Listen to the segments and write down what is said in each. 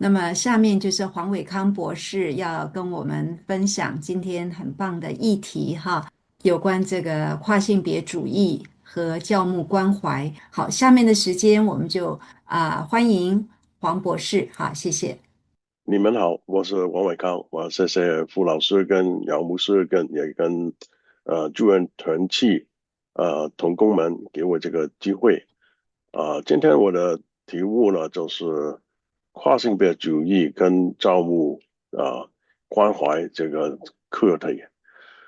那么下面就是黄伟康博士要跟我们分享今天很棒的议题哈，有关这个跨性别主义和教牧关怀。好，下面的时间我们就欢迎黄博士，好，谢谢。你们好，我是王伟康，我谢谢傅老师跟姚牧师也跟助人团契同工们给我这个机会今天我的题目呢就是跨性别主义跟照顾关怀这个课题。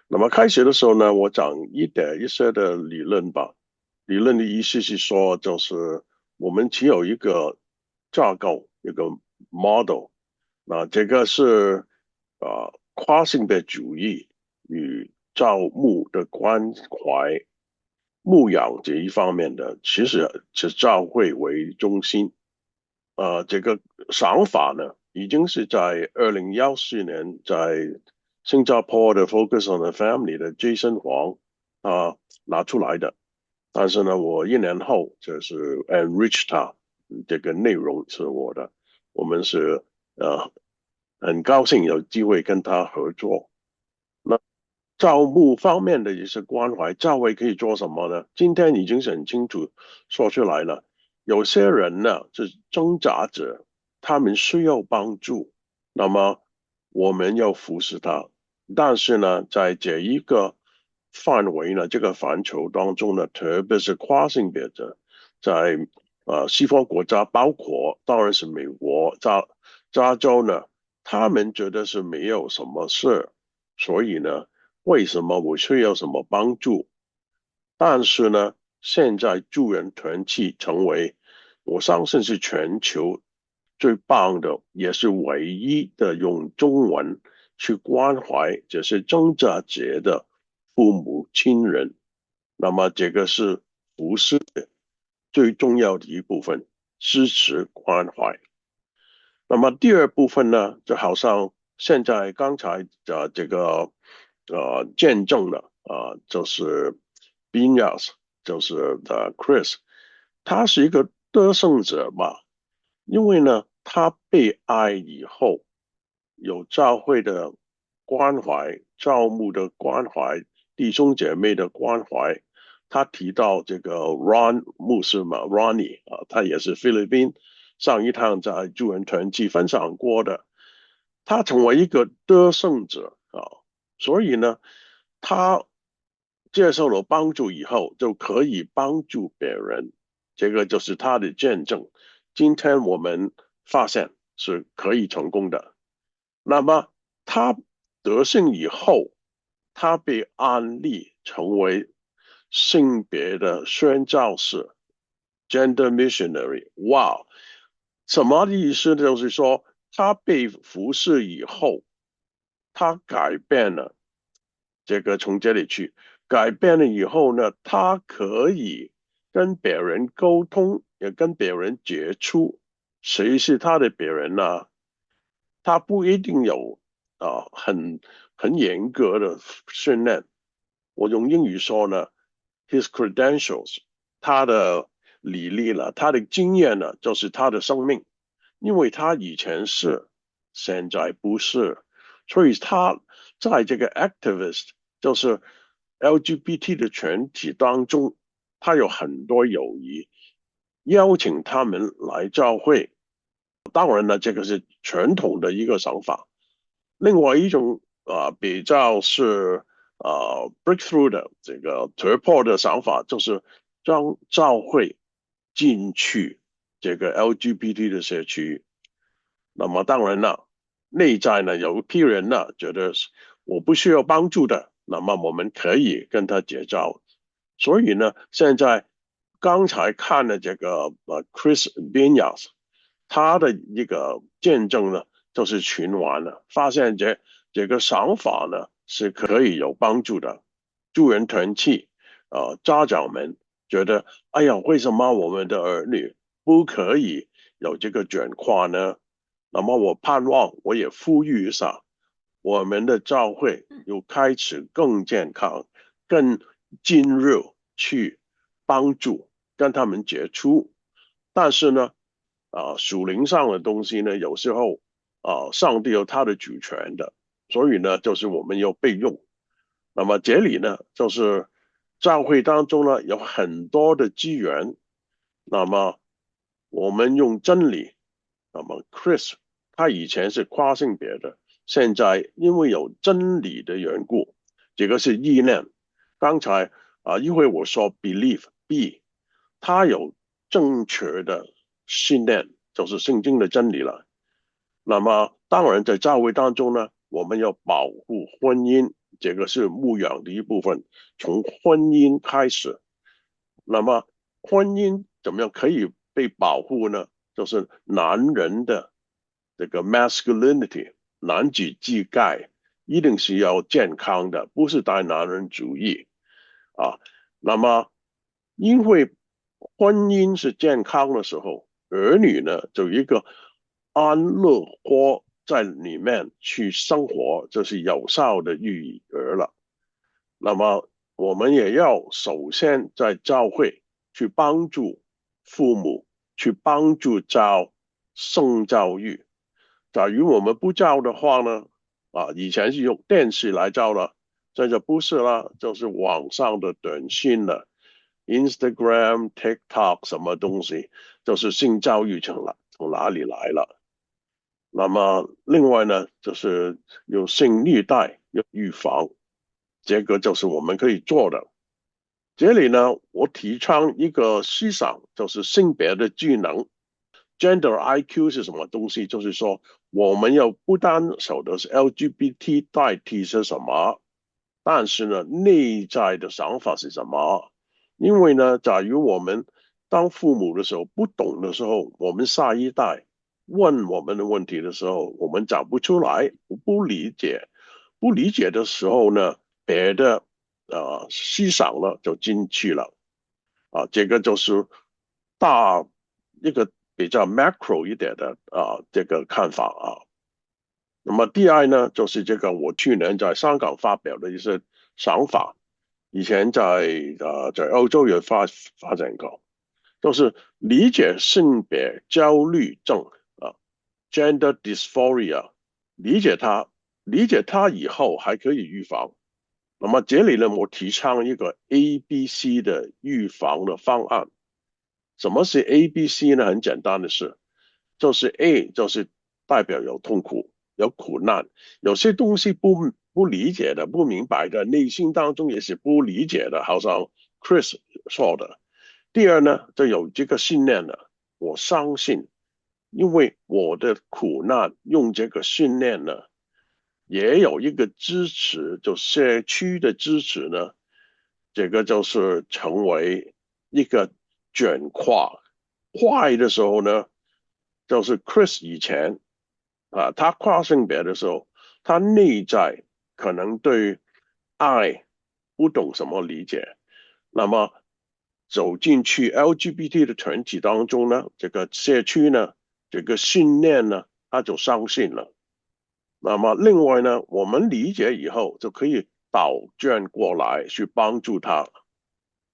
那么开始的时候呢，我讲一些的理论吧。理论的意思是说，就是我们只有一个架构，一个 model。那这个是跨性别主义与照牧的关怀、牧养这一方面的，其实是教会为中心。这个想法呢，已经是在2014年在新加坡的 Focus on the Family 的 Jason 黄拿出来的。但是呢，我1年后就是 enrich 它，这个内容是我的，我们是呃很高兴有机会跟他合作。那照顾方面的一些关怀，教会可以做什么呢？今天已经是很清楚说出来了。有些人呢是挣扎者，他们需要帮助，那么我们要扶持他。但是呢，在这一个范围呢，这个范畴当中呢，特别是跨性别者，在西方国家，包括当然是美国加州呢，他们觉得是没有什么事，所以呢，为什么我需要什么帮助？但是呢，现在助人团契成为我相信是全球最棒的，也是唯一的用中文去关怀这些挣扎者的父母亲人。那么这个是不是最重要的一部分？支持关怀。那么第二部分呢，就好像现在刚才的这个见证了就是 Binyas，就是Chris，他是一个得胜者嘛，因为呢他被爱以后，有教会的关怀、教牧的关怀、弟兄姐妹的关怀。他提到这个 Ron 牧师嘛，Ronnie 他也是菲律宾上一趟在助人团契分享过的，他成为一个得胜者所以呢，他接受了帮助以后就可以帮助别人，这个就是他的见证。今天我们发现是可以成功的。那么他得胜以后，他被安利成为性别的宣教士 （gender missionary）。哇，什么意思？就是说他被服侍以后，他改变了这个从这里去，改变了以后呢，他可以跟别人沟通，也跟别人接触。谁是他的别人呢？他不一定有很严格的训练。我用英语说呢，his credentials，他的履历了，他的经验呢，就是他的生命，因为他以前是，现在不是，所以他在这个 activist，就是 LGBT 的群体当中，他有很多友谊，邀请他们来教会。当然了，这个是传统的一个想法。另外一种比较是breakthrough 的这个突破的想法，就是让教会进去这个 LGBT 的社区。那么当然了，内在呢有一批人呢觉得我不需要帮助的，那么我们可以跟他结交。所以呢，现在刚才看了这个Chris Binyas，他的一个见证呢，就是循环了，发现这个想法呢是可以有帮助的。助人团契，家长们觉得，哎呀，为什么我们的儿女不可以有这个转化呢？那么我盼望，我也呼吁一下，我们的教会又开始更健康、更进入去帮助跟他们接触。但是呢，属灵上的东西呢，有时候上帝有他的主权的，所以呢，就是我们要备用。那么这里呢，就是教会当中呢有很多的资源，那么我们用真理。那么 Chris 他以前是跨性别的，现在因为有真理的缘故，这个是意念。刚才一会我说 belief B，他有正确的信念，就是圣经的真理了。那么当然在教会当中呢，我们要保护婚姻，这个是牧养的一部分，从婚姻开始。那么婚姻怎么样可以被保护呢？就是男人的这个 masculinity， 男子气概一定是要健康的，不是大男人主义啊。那么因为婚姻是健康的时候，儿女呢就有一个安乐窝在里面去生活，这是有效的育儿了。那么我们也要首先在教会去帮助父母，去帮助教性教育。假如我们不教的话呢，以前是用电视来教了，现在不是了，就是网上的短信了，Instagram、TikTok 什么东西，就是性教育从哪里来了？那么另外呢，就是有性虐待要预防，这个就是我们可以做的。这里呢，我提倡一个思想，就是性别的技能 （Gender IQ） 是什么东西？就是说，我们要不单晓得是 LGBT 代替是什么，但是呢，内在的想法是什么？因为呢，假如我们当父母的时候不懂的时候，我们下一代问我们的问题的时候，我们讲不出来，不理解，不理解的时候呢，别的思想呢就进去了这个就是大一个比较 macro 一点的这个看法那么第二呢，就是这个我去年在香港发表的一些想法，以前在欧洲也发展过，就是理解性别焦虑症gender dysphoria，理解它以后还可以预防。那么这里呢，我提倡一个 ABC 的预防的方案。什么是 ABC 呢？很简单的是，就是 A 就是代表有痛苦、有苦难，有些东西不理解的、不明白的，内心当中也是不理解的，好像 Chris 说的。第二呢，就有这个信念了，我相信，因为我的苦难用这个信念呢，也有一个支持，就社区的支持呢，这个就是成为一个卷跨快的时候呢，就是 Chris 以前他跨性别的时候，他内在可能对爱不懂什么理解，那么走进去 LGBT 的团体当中呢，这个社区呢，这个信念呢，他就相信了。那么另外呢，我们理解以后就可以倒转过来去帮助他。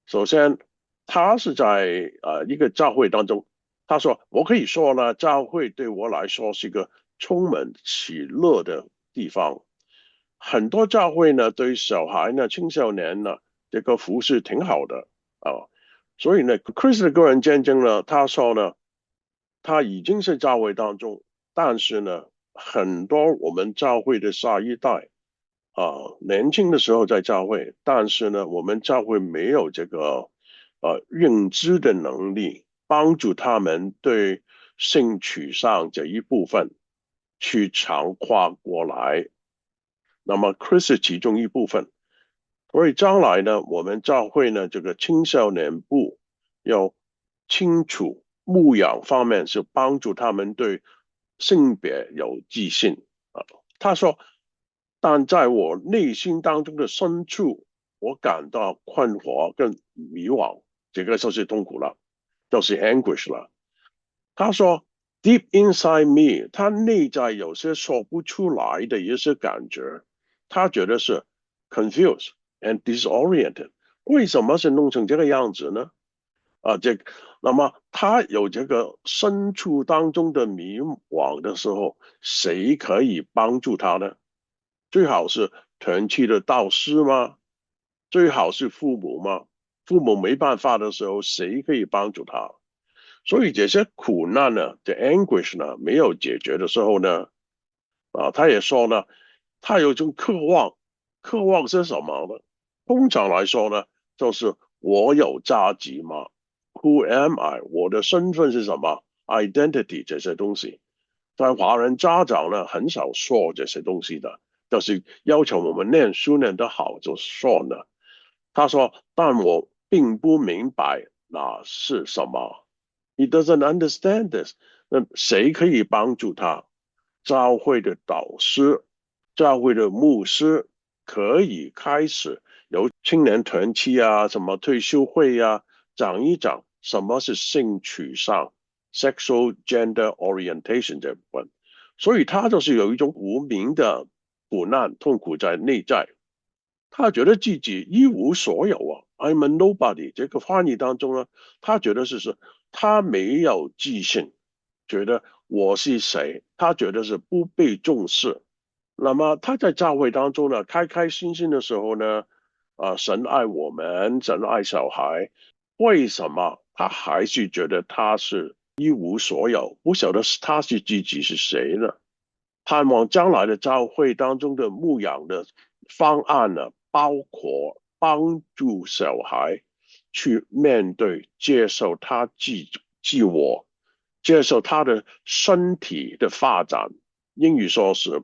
首先，他是在一个教会当中，他说我可以说呢，教会对我来说是一个充满喜乐的地方。很多教会呢，对小孩呢、青少年呢，这个服饰挺好的所以呢，Chris 的个人见证呢，他说呢，他已经是教会当中，但是呢，很多我们教会的下一代年轻的时候在教会，但是呢，我们教会没有这个认知的能力，帮助他们对性取向这一部分去强化过来。那么 Chris 是其中一部分，所以将来呢，我们教会呢这个青少年部要清楚牧养方面是帮助他们对性别有自信他说，但在我内心当中的深处，我感到困惑跟迷惘，这个就是痛苦了，就是 anguish 了。他说，deep inside me，他内在有些说不出来的一些感觉，他觉得是 confused and disoriented。为什么是弄成这个样子呢？这那么他有这个身处当中的迷惘的时候，谁可以帮助他呢？最好是团契的导师吗？最好是父母吗？父母没办法的时候，谁可以帮助他？所以这些苦难呢，这 anguish 呢，没有解决的时候呢，他也说呢，他有一种渴望，渴望是什么呢？通常来说呢，就是我有价值吗？Who am I？我的身份是什么？Identity 这些东西，在华人家长呢很少说这些东西的，就是要求我们念书念得好就说呢。他说，但我并不明白那是什么。He doesn't understand this。那谁可以帮助他？教会的导师、教会的牧师可以开始由青年团契啊、什么退休会啊，讲一讲什么是性取向 （sexual gender orientation） 这部分。所以他就是有一种无名的苦难、痛苦在内在。他觉得自己一无所有啊，I'm a nobody。这个翻译当中呢，他觉得是他没有自信，觉得我是谁，他觉得是不被重视。那么他在教会当中呢，开开心心的时候呢，神爱我们，神爱小孩，为什么他还是觉得他是一无所有？不晓得他是自己是谁呢？盼望将来的教会当中的牧养的方案呢，包括帮助小孩去面对、接受他自我，接受他的身体的发展。英语说是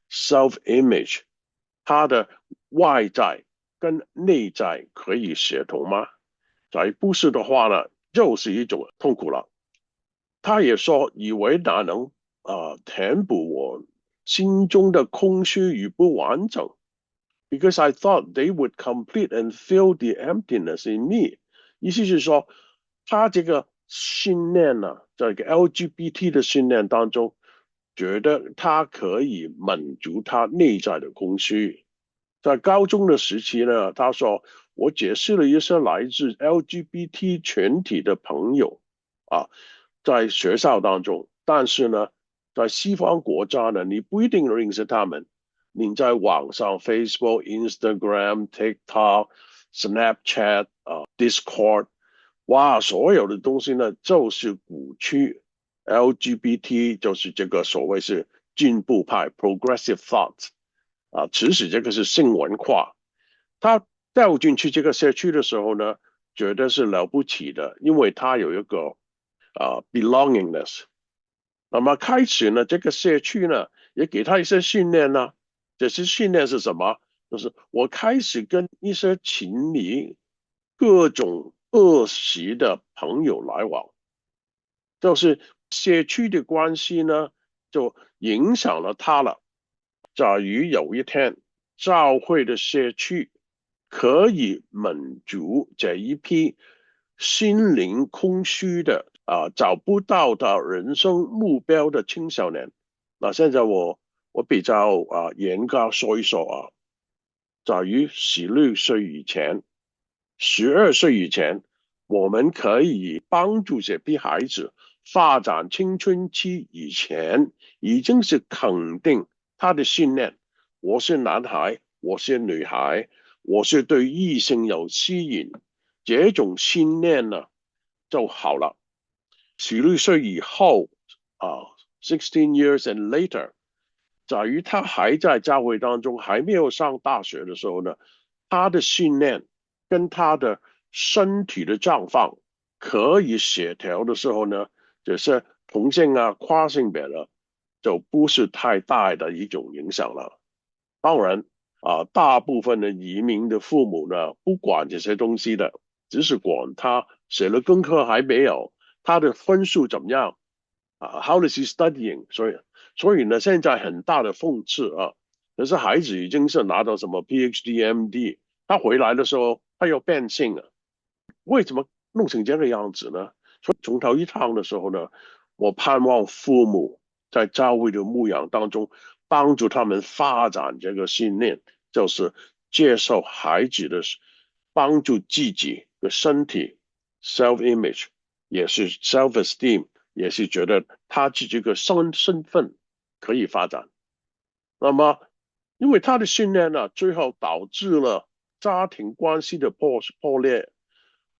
self-image，他的外在跟内在可以协同吗？假如不是的话呢，又是一种痛苦了。他也说，以为哪能填补我心中的空虚与不完整？Because I thought they would complete and fill the emptiness in me。意思是说，他这个信念呢，在一个 LGBT 的信念当中，觉得他可以满足他内在的空虚。在高中的时期呢，他说我结识了一些来自 LGBT 群体的朋友啊，在学校当中，但是呢，在西方国家呢，你不一定认识他们。你在网上 Facebook、Instagram、TikTok、Snapchat Discord，哇，所有的东西呢，就是鼓吹 LGBT，就是这个所谓是进步派 （Progressive Thought）。其实这个是性文化。他掉进去这个社区的时候呢，觉得是了不起的，因为他有一个belongingness。那么开始呢，这个社区呢也给他一些训练呢。这些训练是什么？就是我开始跟一些情侣、各种恶习的朋友来往，就是社区的关系呢，就影响了他了。假如有一天教会的社区可以满足这一批心灵空虚的找不到的人生目标的青少年，那现在我比较严格说一说假如16岁以前、12岁以前，我们可以帮助这批孩子发展青春期以前，已经是肯定他的信念：我是男孩，我是女孩，我是对异性有吸引，这种信念呢就好了。16岁以后16 years and later，在于他还在教会当中，还没有上大学的时候呢，他的信念跟他的身体的状况可以协调的时候呢，就是同性跨性别了，就不是太大的一种影响了。当然大部分的移民的父母呢，不管这些东西的，只是管他写了功课还没有，他的分数怎么样how is he studying？所以呢，现在很大的讽刺可是孩子已经是拿到什么 PhD、MD，他回来的时候他要变性了，为什么弄成这个样子呢？从头一趟的时候呢，我盼望父母在教会的牧养当中，帮助他们发展这个信念，就是接受孩子的帮助自己的身体 self image，也是 self esteem，也是觉得他自己的身份可以发展。那么，因为他的训练呢，最后导致了家庭关系的破裂。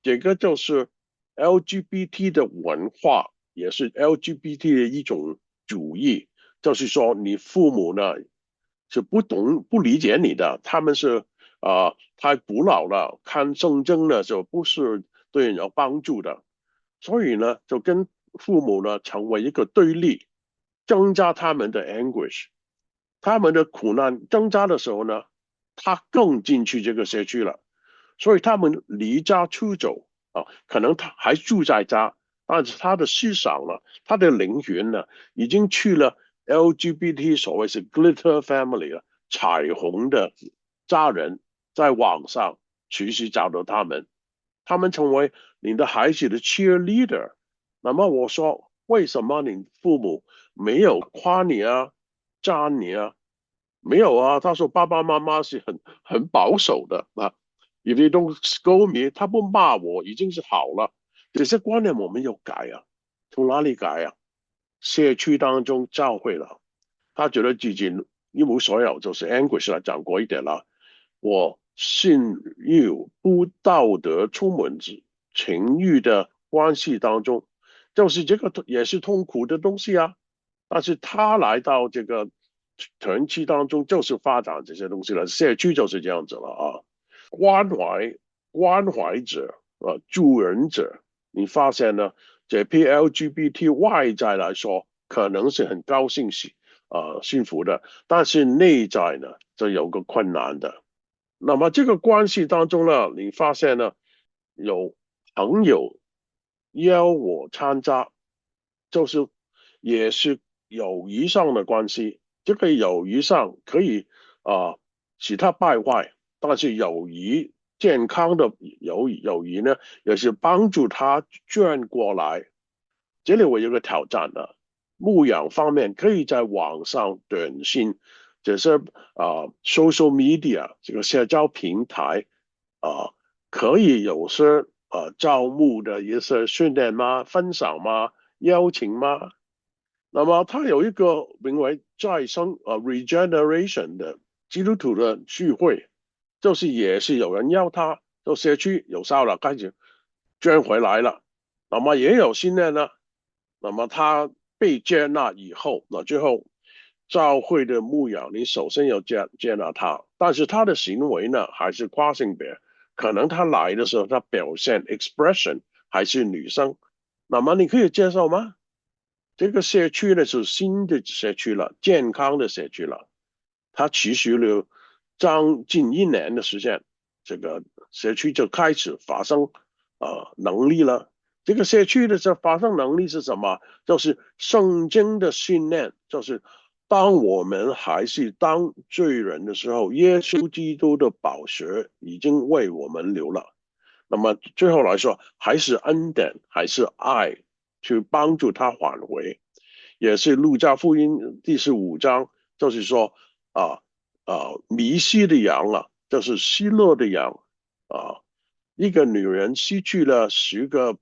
这个就是 LGBT 的文化，也是 LGBT 的一种主义，就是说你父母呢是不理解你的，他们是太古老了，看圣经呢就不是对人有帮助的，所以呢就跟父母呢成为一个对立，增加他们的 anguish。他们的苦难挣扎的时候呢，他更进去这个社区了，所以他们离家出走可能他还住在家，但是他的思想呢，他的灵魂呢，已经去了 LGBT 所谓是 glitter family 了，彩虹的家人，在网上随时找到他们，他们成为你的孩子的 cheerleader。那么我说，为什么你父母没有夸你啊？扎你啊？没有啊，他说爸爸妈妈是很保守的啊。If they don't scold me，他不骂我已经是好了。这些观念我们要改啊，从哪里改啊？社区当中教会了，他觉得自己一无所有，就是 Anguish 来讲过一点了。我信欲不道德、充满情欲的关系当中，就是这个也是痛苦的东西啊。但是他来到这个团体当中，就是发展这些东西了。社区就是这样子了啊，关怀者助人者，你发现呢？这批 LGBT 外在来说可能是很高兴幸福的，但是内在呢就有个困难的。那么这个关系当中呢，你发现呢有朋友邀我参加，就是也是友谊上的关系。这个友谊上可以使他败坏，但是友谊健康的友谊呢，也是帮助他转过来。这里我有个挑战的，牧养方面可以在网上短信，这是social media 这个社交平台可以有些招募的一些训练吗？分享吗？邀请吗？那么它有一个名为再生regeneration 的基督徒的聚会，就是也是有人邀他，就社区有效了，开始捐回来了。那么也有新的呢，那么他被接纳以后，那最后教会的牧养，你首先要接纳他，但是他的行为呢还是跨性别，可能他来的时候他表现 expression 还是女生，那么你可以接受吗？这个社区呢是新的社区了，健康的社区了，它持续了将近1年的时间，这个社区就开始发生能力了。这个社区的发生能力是什么？就是圣经的训练，就是当我们还是当罪人的时候，耶稣基督的宝血已经为我们流了。那么最后来说，还是恩典，还是爱，去帮助他挽回。也是路加福音第15章，就是说迷失的羊就是失落的羊啊。一个女人失去了10个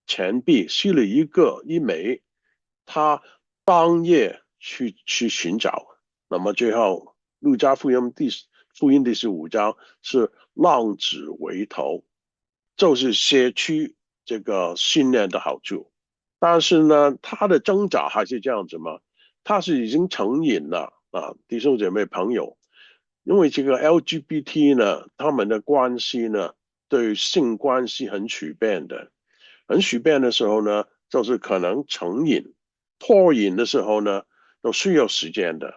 钱币，失了一枚，她当夜去寻找，那么最后路加福音第15章是浪子回头，就是社区这个训练的好处。但是呢，他的挣扎还是这样子嘛，他是已经成瘾了弟兄姐妹朋友，因为这个 LGBT 呢，他们的关系呢，对性关系很随便的，很随便的时候呢，就是可能成瘾、脱瘾的时候呢，都需要时间的。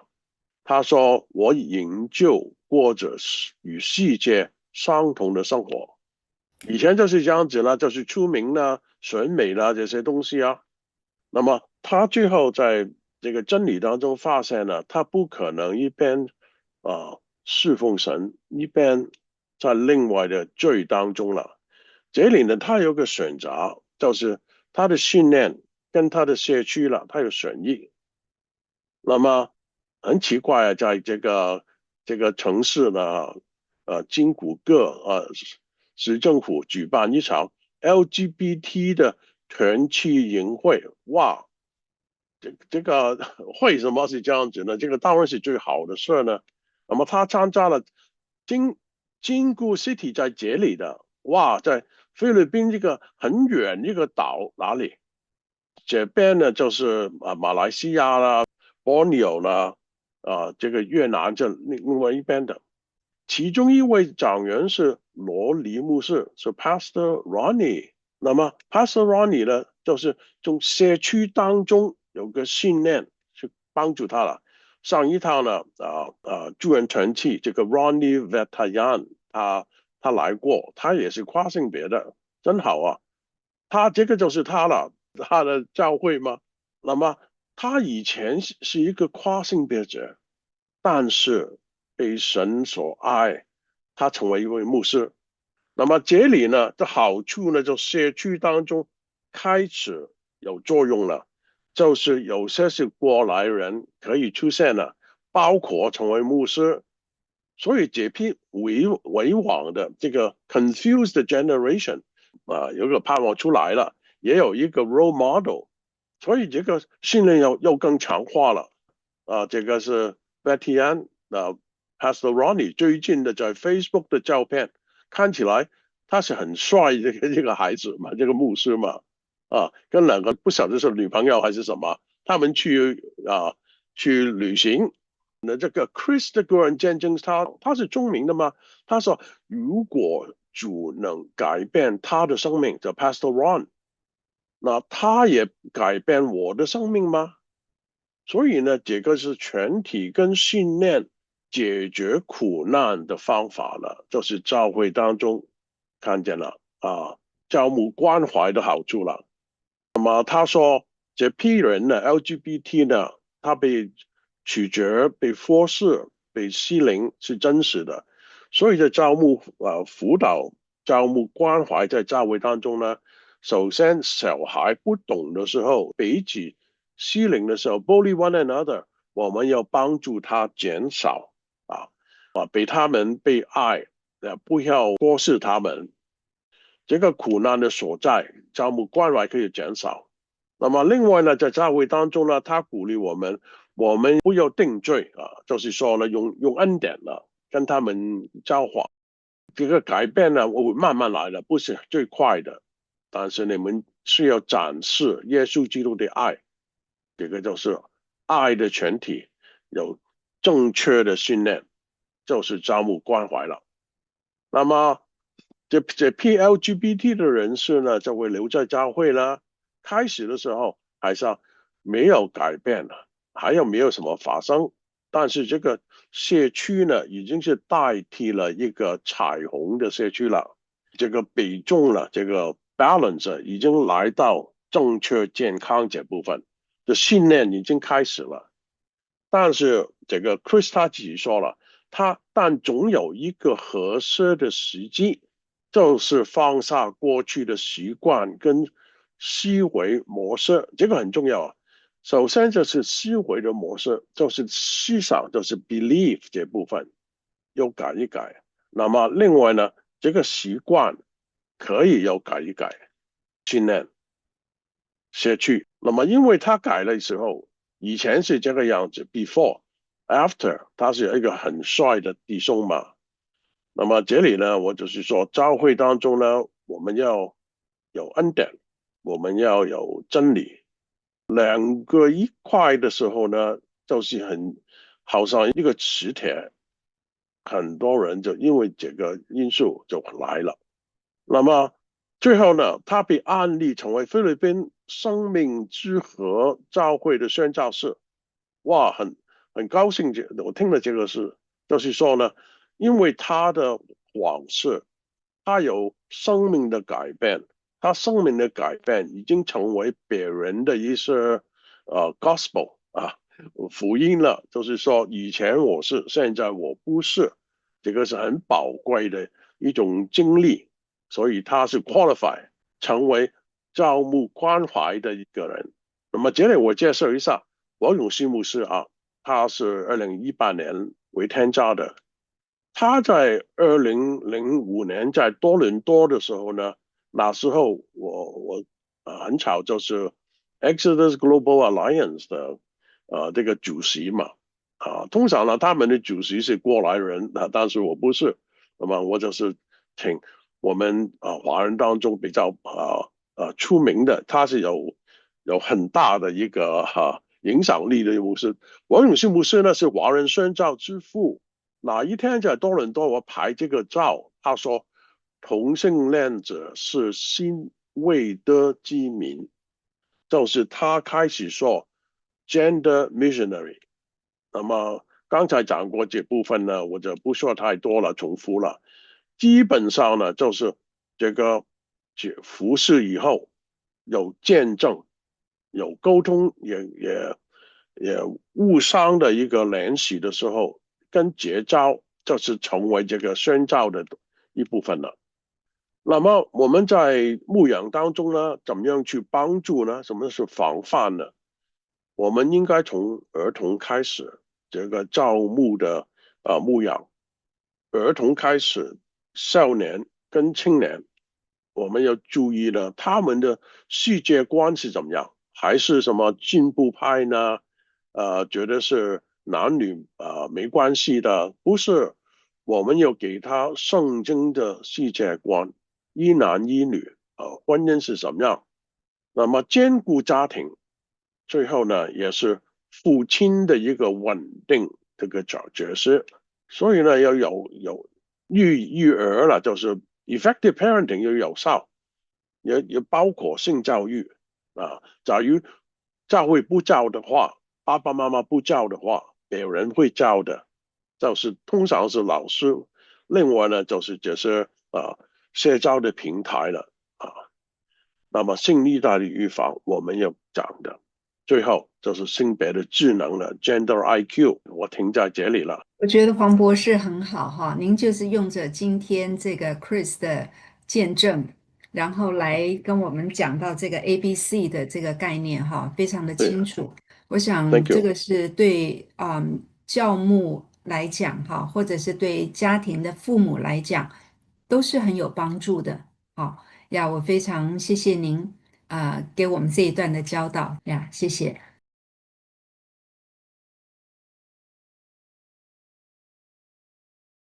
他说：“我营救过着与世界相同的生活。”以前就是这样子了，就是出名了、选美了这些东西啊。那么他最后在这个真理当中发现了，他不可能一边侍奉神，一边在另外的罪当中了。这里呢，他有个选择，就是他的训练跟他的社区了，他有选一。那么很奇怪啊，在这个城市呢，金古各市政府举办一场 LGBT 的团契营会，哇，这个为什么是这样子呢？这个当然是最好的事呢。那么他参加了金谷 City 在这里的，哇，在菲律宾这个很远一个岛哪里？这边呢就是马来西亚啦、borneo 啦，这个越南这另外一边的。其中一位长员是罗尼牧师，是 Pastor Ronnie。那么 Pastor Ronnie 呢，就是从社区当中有个信念去帮助他了。上一趟呢，助人团契这个 Ronnie Vetayan，他来过，他也是跨性别的，真好啊。他这个就是他了，他的教会吗？那么他以前是一个跨性别者，但是被神所爱，他成为一位牧师。那么这里呢的好处呢，就社区当中开始有作用了，就是有些是过来人可以出现了，包括成为牧师。所以这批为往的这个 confused generation 有个盼望出来了，也有一个 role model，所以这个训练又更强化了。这个是 Betty Ann Pastor Ronnie 最近的在 Facebook 的照片，看起来他是很帅这个孩子嘛，这个牧师嘛，跟两个不晓得是女朋友还是什么，他们去旅行。那这个 Chris 的个人见证他是中明的吗？他说如果主能改变他的生命，就 Pastor Ron，那他也改变我的生命吗？所以呢，这个是全体跟信念解决苦难的方法了，就是教会当中看见了教牧关怀的好处了。那么他说这批人呢，LGBT 呢，他被取决、被忽视、被欺凌是真实的，所以在招募辅导、招募关怀在教会当中呢，首先小孩不懂的时候，彼此欺凌的时候，bully one another，我们要帮助他减少被他们被爱，不要忽视他们。这个苦难的所在，招募关怀可以减少。那么另外呢，在教会当中呢，他鼓励我们不要定罪就是说呢，用恩典跟他们交往。这个改变呢，我会慢慢来的，不是最快的，但是你们需要展示耶稣基督的爱，这个就是爱的全体，有正确的训练，就是招募关怀了。那么这批 LGBT 的人士呢，就会留在教会了。开始的时候还是没有改变的，还有没有什么发生？但是这个社区呢，已经是代替了一个彩虹的社区了。这个比重了，这个 balance 已经来到正确健康这部分，的信念已经开始了。但是这个 Chris 他自己说了，但总有一个合适的时机，就是放下过去的习惯跟思维模式，这个很重要啊。首先就是思维的模式，就是思想，就是 belief 这部分要改一改。那么另外呢，这个习惯可以要改一改，训练下去。那么因为他改了的时候，以前是这个样子 ，before、after，他是一个很帅的弟兄嘛。那么这里呢，我就是说，教会当中呢，我们要有恩典，我们要有真理，两个一块的时候呢，就是好像一个磁铁，很多人就因为这个因素就来了。那么最后呢，他被安利成为菲律宾生命之河教会的宣教士。哇，很高兴我听了这个事，就是说呢，因为他的往事，他有生命的改变，他生命的改变已经成为别人的一些gospel 福音了，就是说以前我是，现在我不是，这个是很宝贵的一种经历，所以他是 qualify 成为招募关怀的一个人。那么这里我介绍一下。王永新牧师他是2018年为添加的。他在2005年在多伦多的时候呢，那时候我很巧就是 Exodus Global Alliance 的这个主席嘛，通常呢他们的主席是过来人但是我不是，那么我就是请我们华人当中比较出名的，他是有很大的一个影响力的牧师。王永信牧师呢是华人宣教之父，哪一天在多伦多我拍这个照，他说同性恋者是新未得之民，就是他开始说 gender missionary。那么刚才讲过这部分呢，我就不说太多了，重复了。基本上呢，就是这个服侍以后有见证、有沟通，也互相的一个联系的时候，跟结交就是成为这个宣教的一部分了。那么我们在牧养当中呢，怎么样去帮助呢？什么是防范呢？我们应该从儿童开始，这个照牧的牧养，儿童开始，少年跟青年，我们要注意呢，他们的世界观是怎么样？还是什么进步派呢？觉得是男女没关系的，不是，我们要给他圣经的世界观，一男一女，婚姻是怎么样？那么兼顾家庭，最后呢，也是父亲的一个稳定这个角色，所以呢，要有育儿了，就是 effective parenting 要有效，也包括性教育假如教会不教的话，爸爸妈妈不教的话，没有人会教的，就是通常是老师。另外呢，就是这些社交的平台了啊。那么性虐待的预防我们要讲的，最后就是性别的智能了 （gender IQ）。我停在这里了。我觉得黄博士很好哈，您就是用着今天这个 Chris 的见证，然后来跟我们讲到这个 ABC 的这个概念哈，非常的对清楚。我想，Thank 这 you。个是对教牧来讲哈，或者是对家庭的父母来讲，都是很有帮助的。好呀，我非常谢谢您给我们这一段的教导呀，谢谢。